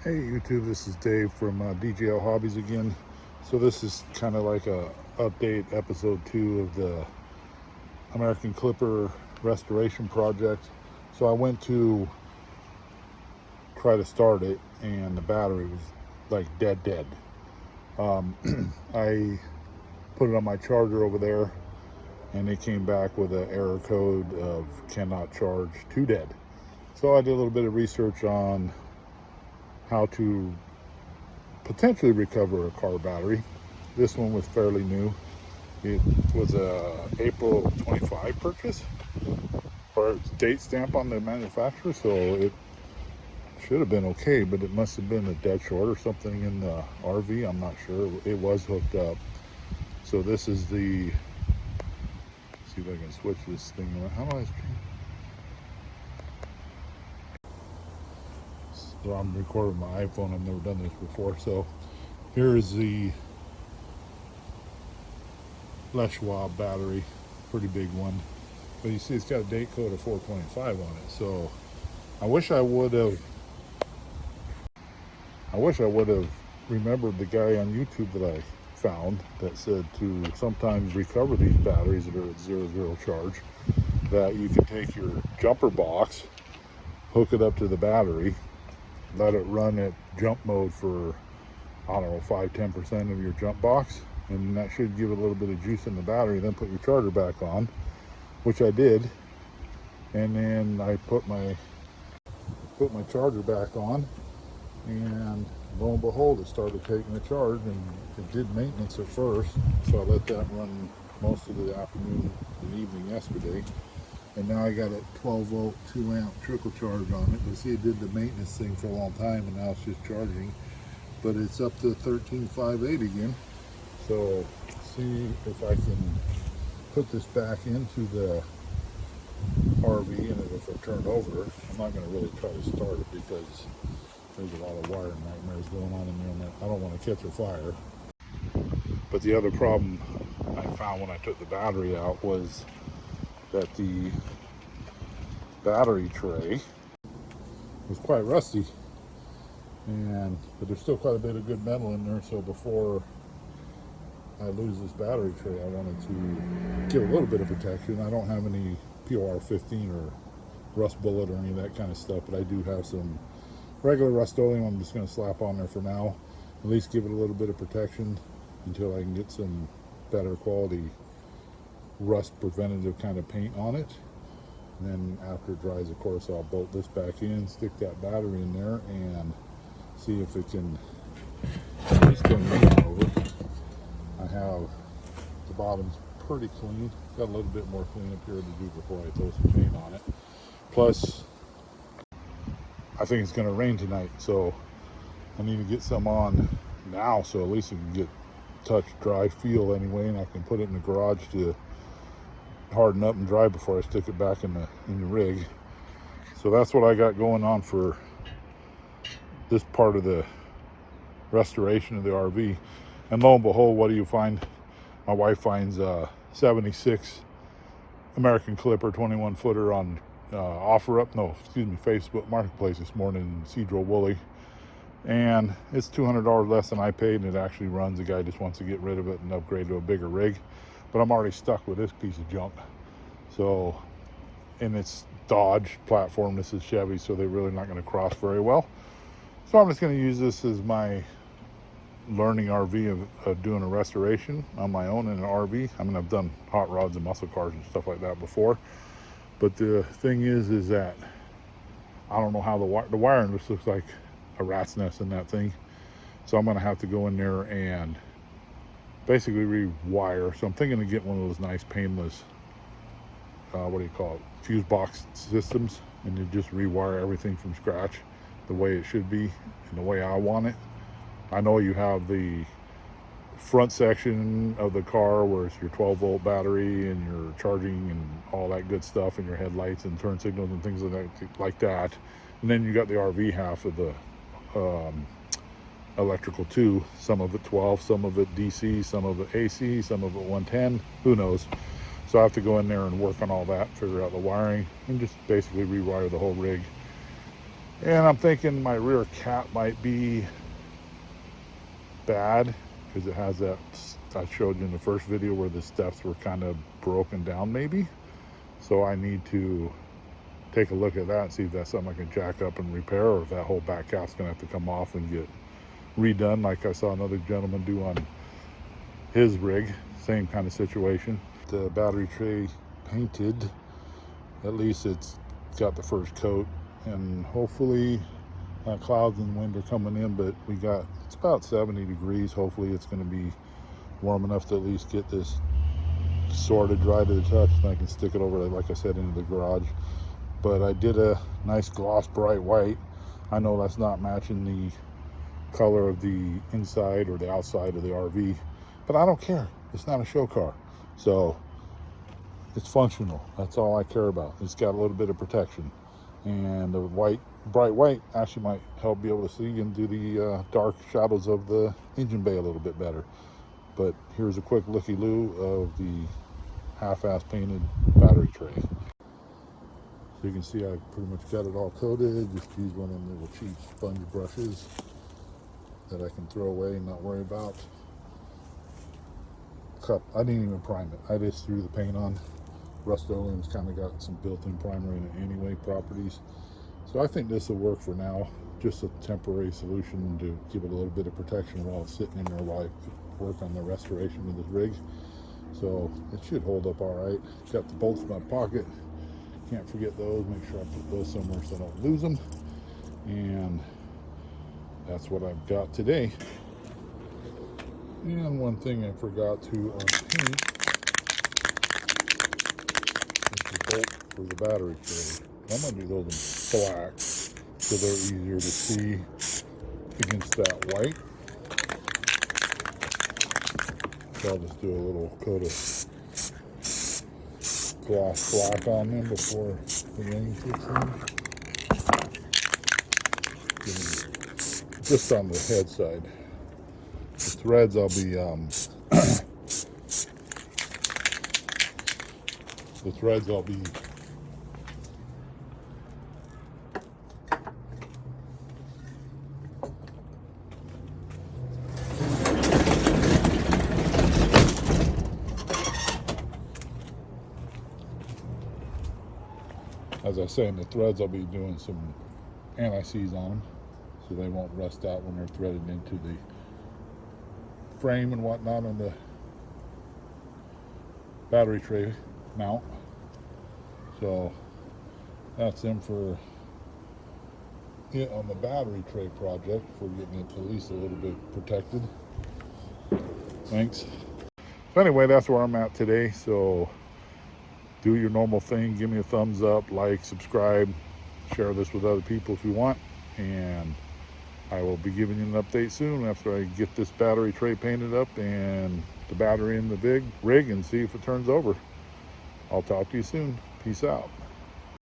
Hey YouTube, this is Dave from DJL Hobbies again. So this is kind of like a update episode 2 of the American Clipper restoration project. So I went to try to start it and the battery was like dead. I put it on my charger over there and it came back with an error code of cannot charge to dead. So I did a little bit of research on how to potentially recover a car battery. This one was fairly new. It was a April 25 purchase, or date stamp on the manufacturer, so it should have been okay, but it must have been a dead short or something in the RV. I'm not sure. It was hooked up. So this is the, let's see if I can switch this thing around. How do I? So I'm recording my iPhone. I've never done this before. So here is the Les Schwab battery, pretty big one. But you see it's got a date code of 425 on it. So I wish I would have remembered the guy on YouTube that I found that said to sometimes recover these batteries that are at 0 charge, that you can take your jumper box, hook it up to the battery, let it run at jump mode for, I don't know, 5-10% of your jump box, and that should give it a little bit of juice in the battery. Then put your charger back on, which I did, and then I put my charger back on, and lo and behold, it started taking a charge, and it did maintenance at first, so I let that run most of the afternoon and evening yesterday. And now I got a 12 volt 2 amp trickle charge on it. You see, it did the maintenance thing for a long time, and now it's just charging, but it's up to 13.58 again. So see if I can put this back into the RV, and if I turn over, I'm not going to really try to start it because there's a lot of wire nightmares going on in there, and I don't want to catch a fire. But the other problem I found when I took the battery out was that the battery tray was quite rusty, but there's still quite a bit of good metal in there. So before I lose this battery tray, I wanted to give a little bit of protection. I don't have any POR 15 or rust bullet or any of that kind of stuff, but I do have some regular Rust-Oleum I'm just going to slap on there for now, at least give it a little bit of protection until I can get some better quality rust preventative kind of paint on it. And then after it dries, of course, I'll bolt this back in, stick that battery in there, and see if it can at least turn it over. I have the bottom's pretty clean. Got a little bit more cleanup here to do before I throw some paint on it. Plus, I think it's going to rain tonight, so I need to get some on now, so at least it can get touch, dry feel anyway, and I can put it in the garage to harden up and dry before I stick it back in the rig. So that's what I got going on for this part of the restoration of the RV. And lo and behold, what do you find? My wife finds a 76 American Clipper 21 footer on Facebook Marketplace this morning in Cedro Woolley, and it's $200 less than I paid, and it actually runs. The guy just wants to get rid of it and upgrade to a bigger rig, but I'm already stuck with this piece of junk. So, and it's Dodge platform, this is Chevy, so they're really not going to cross very well. So I'm just going to use this as my learning RV of doing a restoration on my own in an RV. I mean, I've done hot rods and muscle cars and stuff like that before, but the thing is that I don't know how the wiring just looks like a rat's nest in that thing. So I'm going to have to go in there and basically rewire. So I'm thinking of getting one of those nice painless, fuse box systems, and you just rewire everything from scratch the way it should be and the way I want it. I know you have the front section of the car where it's your 12 volt battery and your charging and all that good stuff, and your headlights and turn signals and things like that. And then you got the RV half of the electrical too. Some of it 12, some of it DC, some of it AC, some of it 110, who knows. So I have to go in there and work on all that, figure out the wiring, and just basically rewire the whole rig And I'm thinking my rear cap might be bad because it has that, I showed you in the first video where the steps were kind of broken down maybe. So I need to take a look at that and see if that's something I can jack up and repair, or if that whole back cap's gonna have to come off and get redone like I saw another gentleman do on his rig. Same kind of situation. The battery tray painted, at least it's got the first coat, and hopefully clouds and wind are coming in, but it's about 70 degrees. Hopefully it's going to be warm enough to at least get this sort of dry to the touch, and I can stick it over, like I said, into the garage. But I did a nice gloss bright white. I know that's not matching the color of the inside or the outside of the RV, but I don't care. It's not a show car, so it's functional. That's all I care about. It's got a little bit of protection, and the bright white actually might help be able to see into the dark shadows of the engine bay a little bit better. But here's a quick looky-loo of the half-ass painted battery tray. So you can see I pretty much got it all coated. Just use one of them little cheap sponge brushes that I can throw away and not worry about. I didn't even prime it. I just threw the paint on. Rust-Oleum's kind of got some built-in primer in it anyway, properties. So I think this will work for now. Just a temporary solution to give it a little bit of protection while it's sitting in there while I work on the restoration of this rig. So it should hold up all right. Got the bolts in my pocket. Can't forget those. Make sure I put those somewhere so I don't lose them. And that's what I've got today. And one thing I forgot to paint is the bolt for the battery tray. I'm going to do those in black so they're easier to see against that white. So I'll just do a little coat of gloss black on them before the rain kicks in. Just on the head side. The threads I'll be as I say, in the threads I'll be doing some anti-seize on them so they won't rust out when they're threaded into the frame and whatnot on the battery tray mount. So that's them for it on the battery tray project, for getting it at least a little bit protected. Thanks. So anyway, that's where I'm at today. So do your normal thing. Give me a thumbs up, like, subscribe, share this with other people if you want. And I will be giving you an update soon after I get this battery tray painted up and the battery in the big rig and see if it turns over. I'll talk to you soon. Peace out.